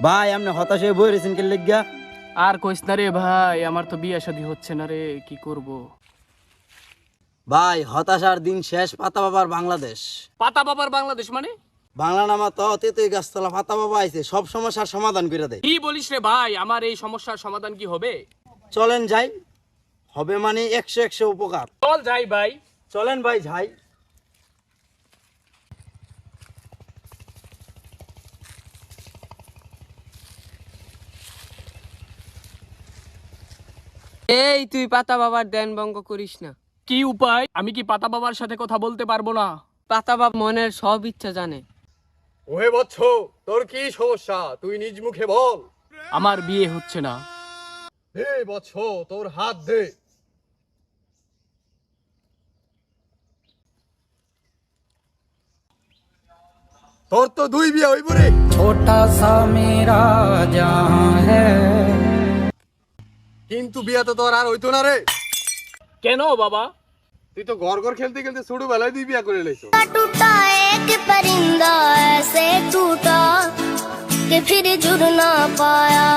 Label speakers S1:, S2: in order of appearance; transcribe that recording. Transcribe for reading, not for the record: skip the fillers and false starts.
S1: ভাই আপনি হতাশ হয়ে বই রেছেন কে লেগা?
S2: আর কইস না রে ভাই, আমার তো বিয়ে শাদী হচ্ছে না রে, কি করব?
S1: ভাই হতাশার দিন শেষ, পাতা বাবার বাংলাদেশ।
S2: পাতা বাবার বাংলাদেশ মানে?
S1: বাংলা নামা তো তেতুই গাছতলা পাতা বাবা আইছে, সব সমস্যার সমাধান করে দেয়।
S2: কি বলিস রে ভাই, আমার এই সমস্যার সমাধান কি হবে?
S1: চলেন যাই, হবে মানে 100 উপকার।
S2: চল যাই ভাই।
S1: চলেন ভাই যাই।
S3: এই তুই পাতা বাবার ধ্যান ভঙ্গ করিস না।
S2: কি উপায়? আমি কি পাতা বাবার সাথে কথা বলতে পারবো না?
S3: পাতা বাবা মনের সব ইচ্ছা জানে।
S4: ওহে বৎস, তোর কি সমস্যা তুই নিজ মুখে বল।
S2: আমার বিয়ে হচ্ছে না।
S4: দে বৎস, তোর হাত দে। তোর তো 2 বিয়ে হইব রে।
S5: छोटा सा मेरा जहां है।
S4: কিন্তু বিয়ে তো তোর আর হইতো না রে।
S2: কেন বাবা?
S4: তুই তো ঘর ঘর খেলতে খেলতে ছোট বেলায় 2 বিয়ে করে লাইছো।
S6: टूटा एक परिंदा ऐसे टूटा कि फिर जुड़ ना पाया।